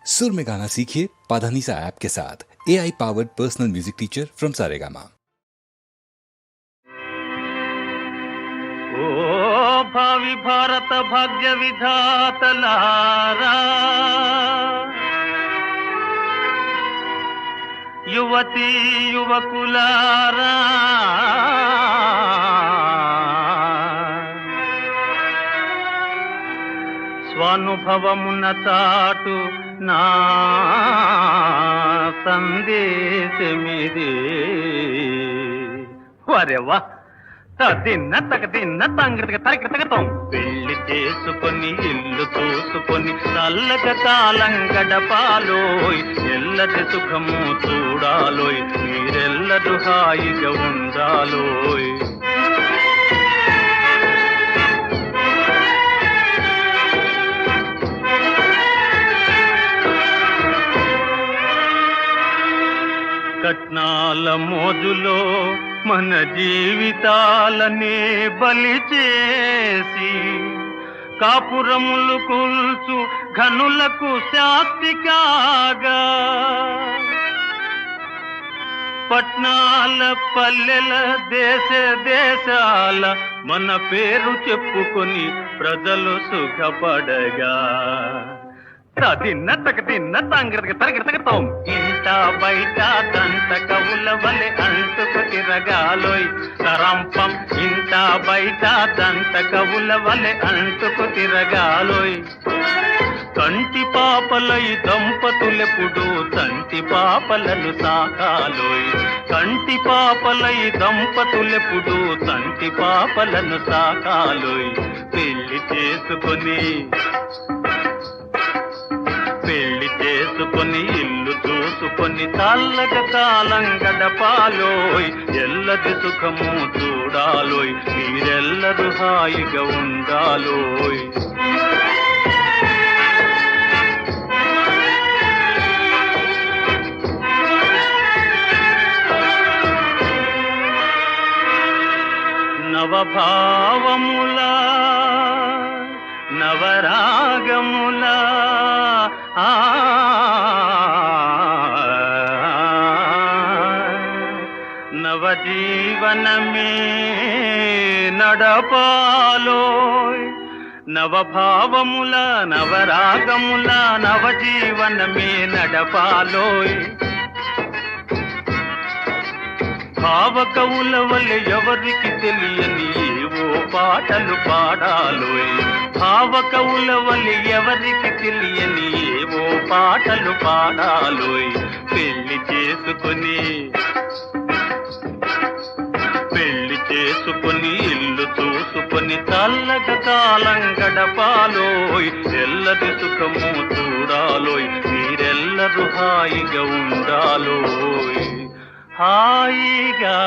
सुर में गाना सीखिए पाधानीसा ऐप के साथ। AI powered personal music teacher from Saregama. ओ भावी भारत भाग्य विधातलारा, युवती युवकुलारा, స్వానుభవమున చాటు నా సందేశమిదే. వరేవా తిన్న తగ తిన్న తంగతిక తరగతగతం పెళ్లి చేసుకొని ఇల్లు చూసుకొని చల్లగా కాలం గడపాలోయ్, ఎల్లటి సుఖము చూడాలోయ్, మీరెల్లరూ హాయిగా ఉండాలోయ్. కట్నాల మోజులో మన జీవితాలనే బలి చేసి కాపురములు కూల్చు ఘనులకు శాస్తి కాగా, పట్నాల పల్లెల దేశ దేశాల మన పేరు చెప్పుకొని ప్రజలు సుఖపడగా, తిన్న తగ తిన్న తంగతిక తరగతగతం ఇంట బయట దంత కవుల వలె అంటుకు తిరగాలోయ్. తరంపం ఇంట బయట దంత కవుల వలె అంటుకు తిరగాలోయ్. కంటి పాపలై దంపతులెప్పుడు తంటి పాపలను సాకాలోయ్. కంటి పాపలై దంపతులెప్పుడు తంటి పాపలను సాకాలోయ్. పెళ్లి చేసుకొని ఇల్లు చూసుకొని చల్లగా కాలం గడపాలోయ్, ఎల్లది సుఖము చూడాలోయ్, మీరెల్లరూ హాయిగా ఉండాలోయ్. నవభావములా నవరాగములా నవజీవనమే నడపాలోయ్. నవభావముల నవరాగముల నవజీవనమే నడపాలోయ్. భావకవుల వలె ఎవరికి తెలియని ఏవో పాటలు పాడాలోయ్. భావకవుల వలె ఎవరికి తెలియని ఏవో పాటలు పాడాలోయ్. పెళ్లి చేసుకొని ఇల్లు చూసుకొని చల్లగా కాలం గడపాలోయ్, ఎల్లది సుఖము చూడాలోయ్, మీరెల్లరూ హాయిగా ఉండాలోయ్. హాయిగా